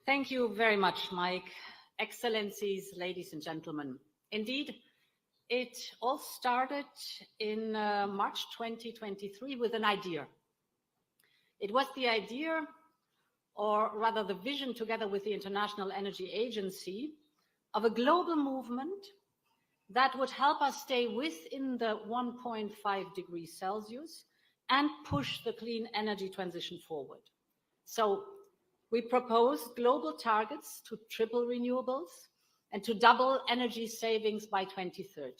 Thank you very much, Mike. Excellencies, ladies and gentlemen. Indeed, it all started in March 2023 with an idea. It was the idea, or rather the vision together with the International Energy Agency, of a global movement that would help us stay within the 1.5 degrees Celsius and push the clean energy transition forward. So we proposed global targets to triple renewables and to double energy savings by 2030.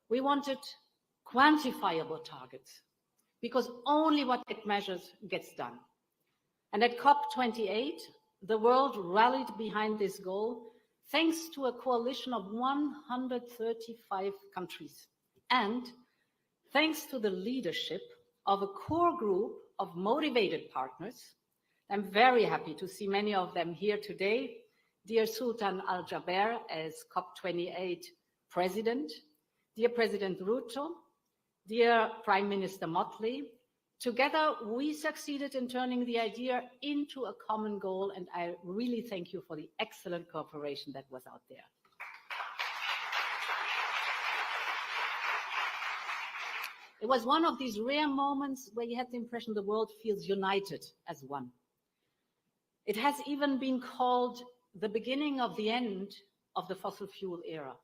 We wanted quantifiable targets because only what it measures gets done. And at COP28, the world rallied behind this goal thanks to a coalition of 135 countries and thanks to the leadership of a core group of motivated partners. I'm very happy to see many of them here today. Dear Sultan Al Jaber as COP28 President, dear President Ruto, dear Prime Minister Motley. Together, we succeeded in turning the idea into a common goal, and I really thank you for the excellent cooperation that was out there. It was one of these rare moments where you had the impression the world feels united as one. It has even been called the beginning of the end of the fossil fuel era.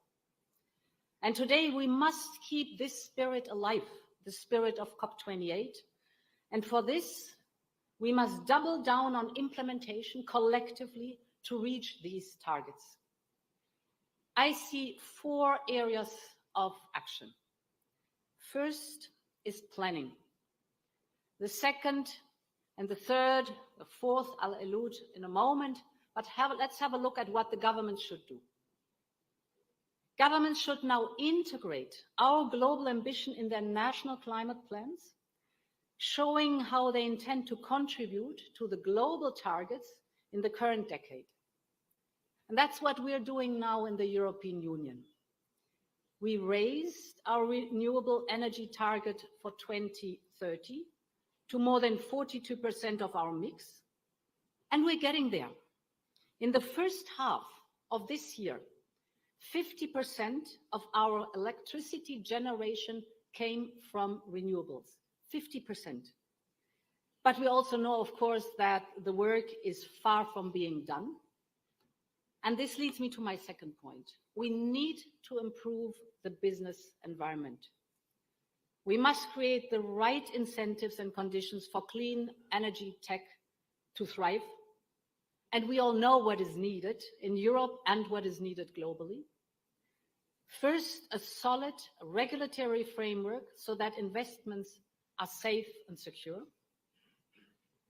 And today we must keep this spirit alive, the spirit of COP28. And for this, we must double down on implementation collectively to reach these targets. I see 4 areas of action. First is planning. The second and the third, the fourth, I'll allude in a moment, but let's have a look at what the government should do. Governments should now integrate our global ambition in their national climate plans, showing how they intend to contribute to the global targets in the current decade. And that's what we're doing now in the European Union. We raised our renewable energy target for 2030 to more than 42% of our mix, and we're getting there. In the first half of this year, 50% of our electricity generation came from renewables, 50%. But we also know, of course, that the work is far from being done. And this leads me to my second point. We need to improve the business environment. We must create the right incentives and conditions for clean energy tech to thrive. And we all know what is needed in Europe and what is needed globally. First, a solid regulatory framework so that investments are safe and secure.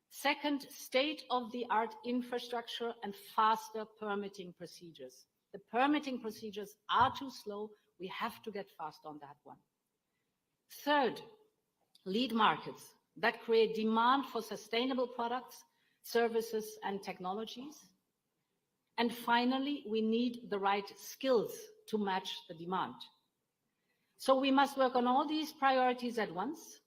Second, state-of-the-art infrastructure and faster permitting procedures. The permitting procedures are too slow. We have to get fast on that one. Third, lead markets that create demand for sustainable products, services, and technologies. And finally, we need the right skills to match the demand. So we must work on all these priorities at once.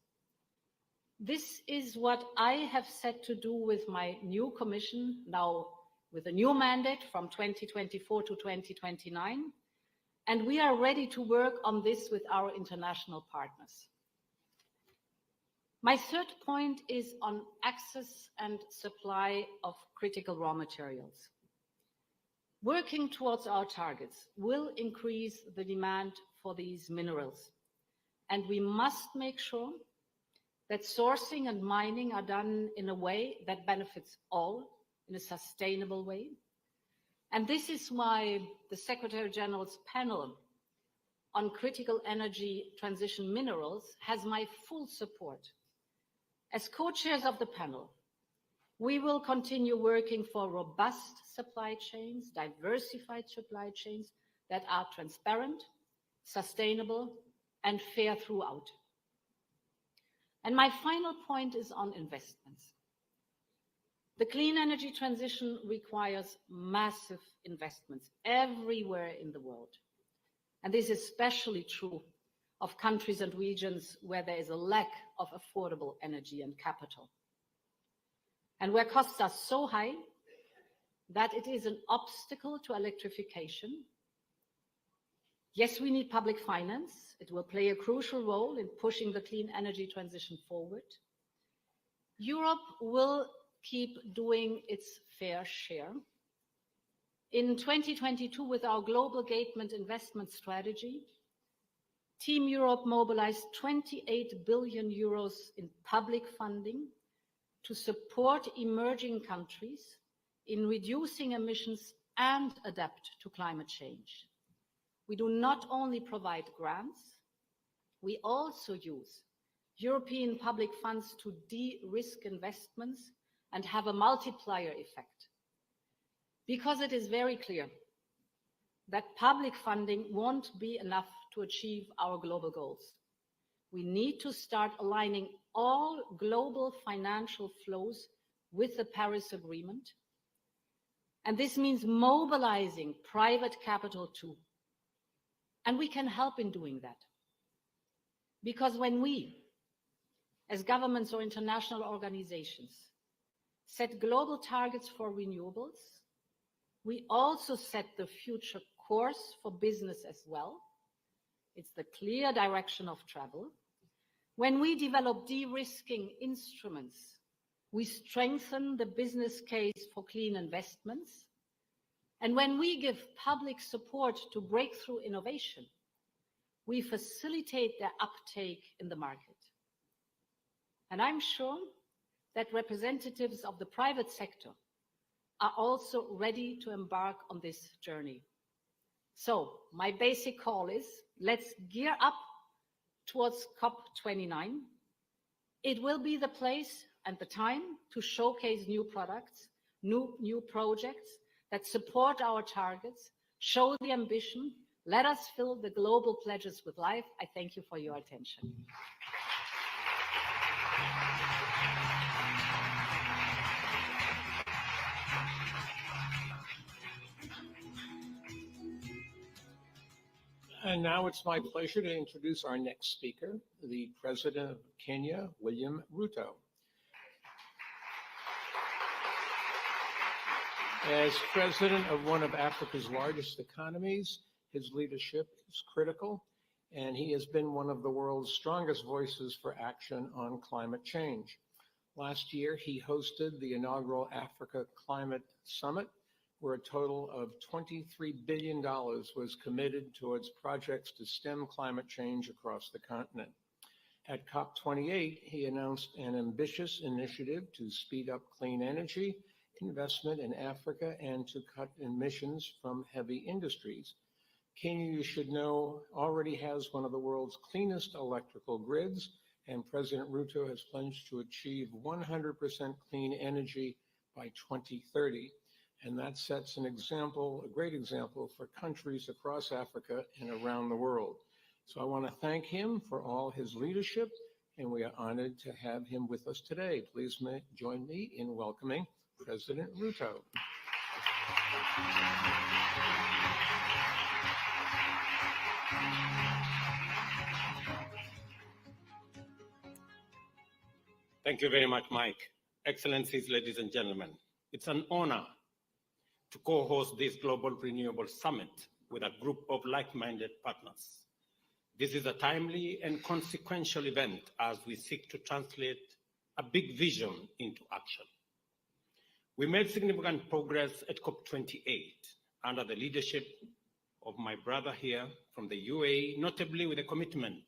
This is what I have set to do with my new commission, now with a new mandate from 2024 to 2029. And we are ready to work on this with our international partners. My third point is on access and supply of critical raw materials. Working towards our targets will increase the demand for these minerals. And we must make sure that sourcing and mining are done in a way that benefits all in a sustainable way. And this is why the Secretary General's panel on critical energy transition minerals has my full support. As co-chairs of the panel, we will continue working for robust supply chains, diversified supply chains that are transparent, sustainable, and fair throughout. And my final point is on investments. The clean energy transition requires massive investments everywhere in the world. And this is especially true of countries and regions where there is a lack of affordable energy and capital. And where costs are so high, that it is an obstacle to electrification. Yes, we need public finance. It will play a crucial role in pushing the clean energy transition forward. Europe will keep doing its fair share. In 2022, with our global engagement investment strategy, Team Europe mobilized 28 billion euros in public funding to support emerging countries in reducing emissions and adapt to climate change. We do not only provide grants, we also use European public funds to de-risk investments and have a multiplier effect. Because it is very clear that public funding won't be enough to achieve our global goals. We need to start aligning all global financial flows with the Paris Agreement. And this means mobilizing private capital too. And we can help in doing that. Because when we, as governments or international organizations, set global targets for renewables, we also set the future course for business as well. It's the clear direction of travel. When we develop de-risking instruments, we strengthen the business case for clean investments. And when we give public support to breakthrough innovation, we facilitate their uptake in the market. And I'm sure that representatives of the private sector are also ready to embark on this journey. So my basic call is, let's gear up towards COP29. It will be the place and the time to showcase new products, new projects that support our targets, show the ambition. Let us fill the global pledges with life. I thank you for your attention. And now it's my pleasure to introduce our next speaker, the President of Kenya, Willam Ruto. As president of one of Africa's largest economies, his leadership is critical, and he has been one of the world's strongest voices for action on climate change. Last year, he hosted the inaugural Africa Climate Summit, where a total of $23 billion was committed towards projects to stem climate change across the continent. At COP28, he announced an ambitious initiative to speed up clean energy investment in Africa and to cut emissions from heavy industries. Kenya, you should know, already has one of the world's cleanest electrical grids, and President Ruto has pledged to achieve 100% clean energy by 2030. And that sets an example, a great example for countries across Africa and around the world. So I want to thank him for all his leadership, and we are honored to have him with us today. Please join me in welcoming President Ruto. Thank you very much, Mike. Excellencies, ladies and gentlemen, it's an honor to co-host this Global Renewables Summit with a group of like-minded partners. This is a timely and consequential event as we seek to translate a big vision into action. We made significant progress at COP28 under the leadership of my brother here from the UAE, notably with a commitment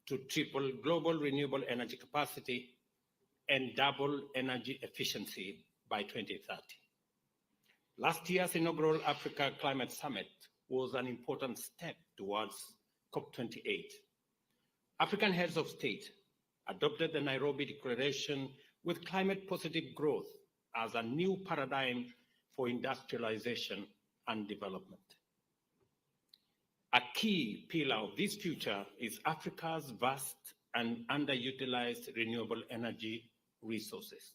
to triple global renewable energy capacity and double energy efficiency by 2030. Last year's inaugural Africa Climate Summit was an important step towards COP28. African heads of state adopted the Nairobi Declaration with climate positive growth as a new paradigm for industrialization and development. A key pillar of this future is Africa's vast and underutilized renewable energy resources.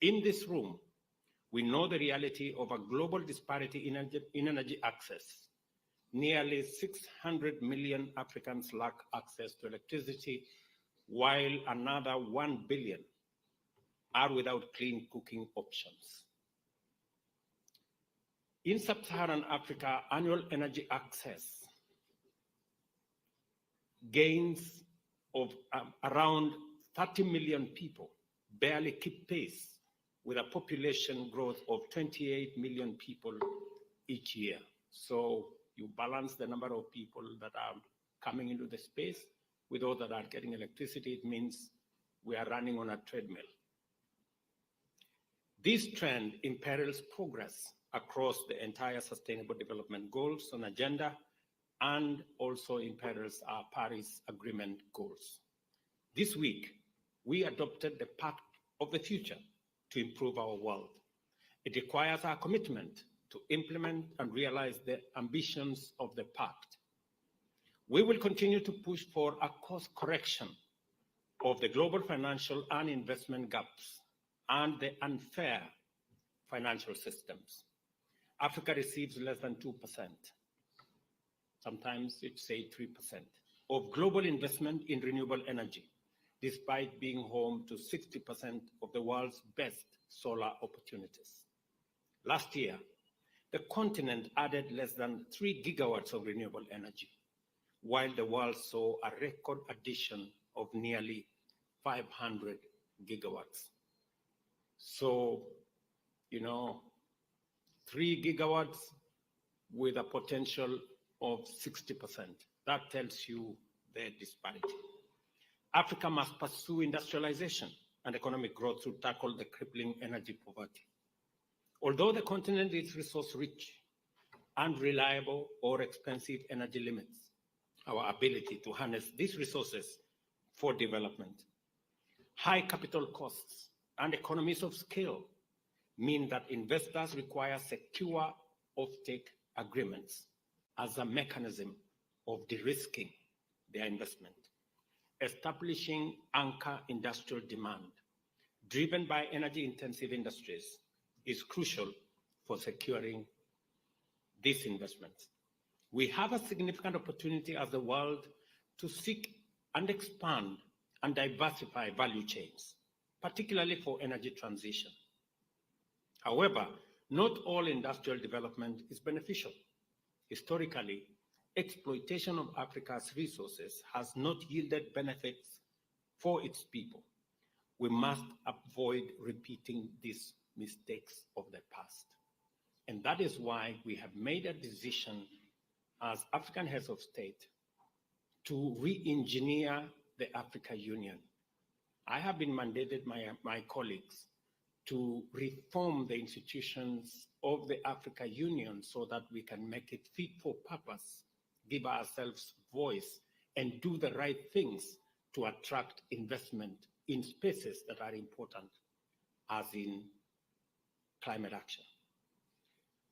In this room, we know the reality of a global disparity in energy access. Nearly 600 million Africans lack access to electricity, while another 1 billion are without clean cooking options. In sub-Saharan Africa, annual energy access gains of around 30 million people barely keep pace with a population growth of 28 million people each year. So you balance the number of people that are coming into the space with those that are getting electricity, it means we are running on a treadmill. This trend imperils progress across the entire Sustainable Development Goals on agenda and also imperils our Paris Agreement goals. This week, we adopted the Pact of the Future to improve our world. It requires our commitment to implement and realize the ambitions of the Pact. We will continue to push for a course correction of the global financial and investment gaps and the unfair financial systems. Africa receives less than 2%. Sometimes it's say 3% of global investment in renewable energy, despite being home to 60% of the world's best solar opportunities. Last year, the continent added less than 3 gigawatts of renewable energy, while the world saw a record addition of nearly 500 gigawatts. So, 3 gigawatts with a potential of 60%. That tells you the disparity. Africa must pursue industrialization and economic growth to tackle the crippling energy poverty. Although the continent is resource-rich, unreliable or expensive energy limits our ability to harness these resources for development. High capital costs and economies of scale mean that investors require secure offtake agreements as a mechanism of de-risking their investment. Establishing anchor industrial demand driven by energy-intensive industries is crucial for securing these investments. We have a significant opportunity as the world to seek and expand and diversify value chains, particularly for energy transition. However, not all industrial development is beneficial. Historically, exploitation of Africa's resources has not yielded benefits for its people. We must avoid repeating these mistakes of the past. And that is why we have made a decision as African heads of state to re-engineer the Africa Union. I have been mandated by my colleagues to reform the institutions of the Africa Union so that we can make it fit for purpose, give ourselves voice, and do the right things to attract investment in spaces that are important, as in climate action.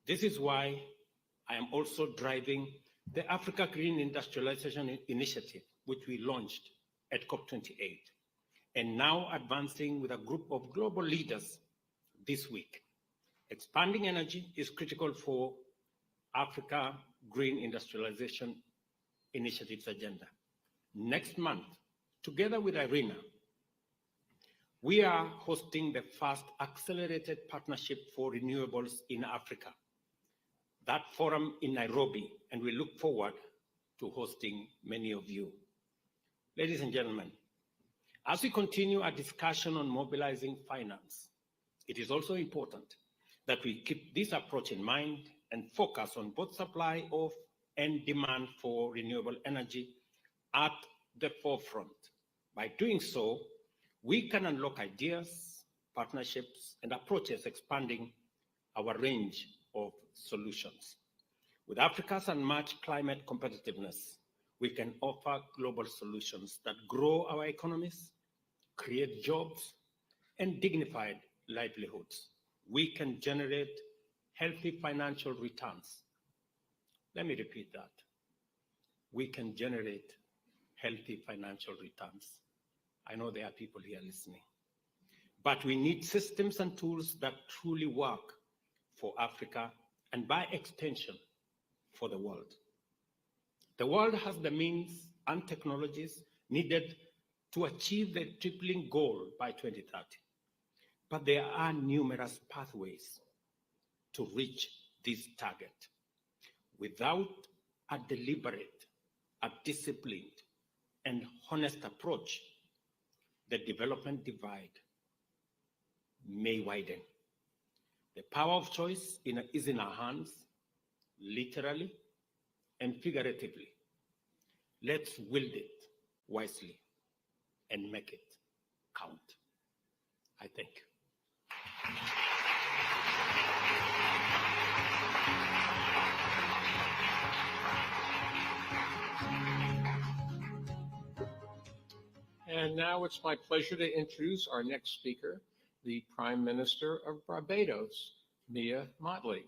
This is why I am also driving the Africa Green Industrialization Initiative, which we launched at COP28, and now advancing with a group of global leaders this week. Expanding energy is critical for Africa Green Industrialization Initiative's agenda. Next month, together with IRENA, we are hosting the first accelerated partnership for renewables in Africa. That forum in Nairobi, and we look forward to hosting many of you. Ladies and gentlemen, as we continue our discussion on mobilizing finance, it is also important that we keep this approach in mind and focus on both supply of and demand for renewable energy at the forefront. By doing so, we can unlock ideas, partnerships, and approaches expanding our range of solutions. With Africa's unmatched climate competitiveness, we can offer global solutions that grow our economies, create jobs, and dignified livelihoods. We can generate healthy financial returns. Let me repeat that. We can generate healthy financial returns. I know there are people here listening. But we need systems and tools that truly work for Africa and by extension for the world. The world has the means and technologies needed to achieve the tripling goal by 2030. But there are numerous pathways to reach this target. Without a deliberate, a disciplined, and honest approach, the development divide may widen. The power of choice is in our hands, literally and figuratively. Let's wield it wisely and make it count. I thank you. And now it's my pleasure to introduce our next speaker, the Prime Minister of Barbados, Mia Mottley.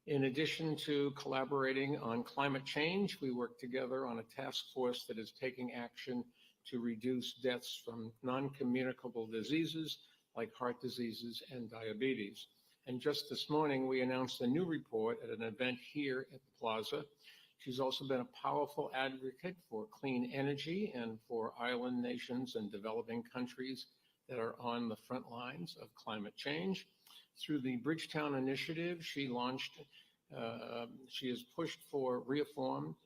In addition to collaborating on climate change, we work together on a task force that is taking action to reduce deaths from non-communicable diseases like heart diseases and diabetes. And just this morning, we announced a new report at an event here at the Plaza. She's also been a powerful advocate for clean energy and for island nations and developing countries that are on the front lines of climate change. Through the Bridgetown Initiative, she has pushed for reforms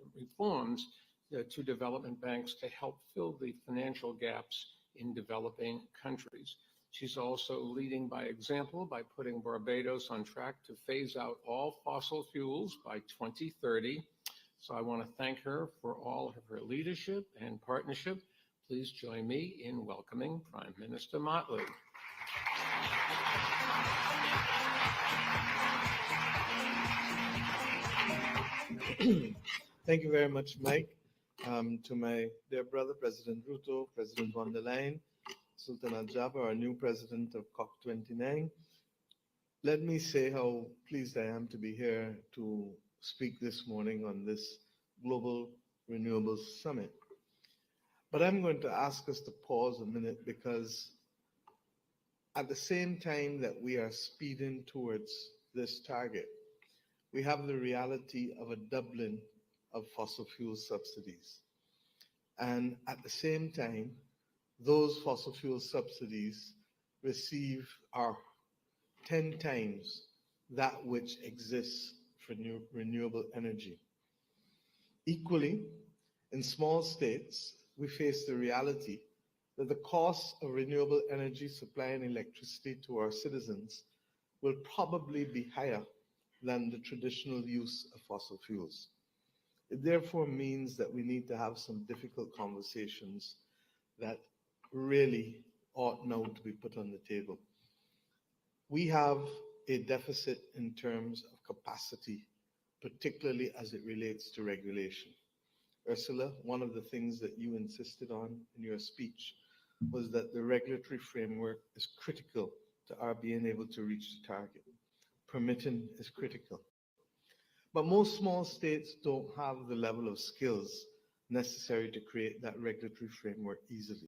to development banks to help fill the financial gaps in developing countries. She's also leading by example by putting Barbados on track to phase out all fossil fuels by 2030. So I want to thank her for all of her leadership and partnership. Please join me in welcoming Prime Minister Mottley. Thank you very much, Mike. To my dear brother, President Ruto, President von der Leyen, Sultan Al-Jaber, our new president of COP29, let me say how pleased I am to be here to speak this morning on this Global Renewables Summit. But I'm going to ask us to pause a minute because at the same time that we are speeding towards this target, we have the reality of a doubling of fossil fuel subsidies. And at the same time, those fossil fuel subsidies are 10 times that which exists for renewable energy. Equally, in small states, we face the reality that the cost of renewable energy supplying electricity to our citizens will probably be higher than the traditional use of fossil fuels. It therefore means that we need to have some difficult conversations that really ought now to be put on the table. We have a deficit in terms of capacity, particularly as it relates to regulation. Ursula, one of the things that you insisted on in your speech was that the regulatory framework is critical to our being able to reach the target. Permitting is critical. But most small states don't have the level of skills necessary to create that regulatory framework easily.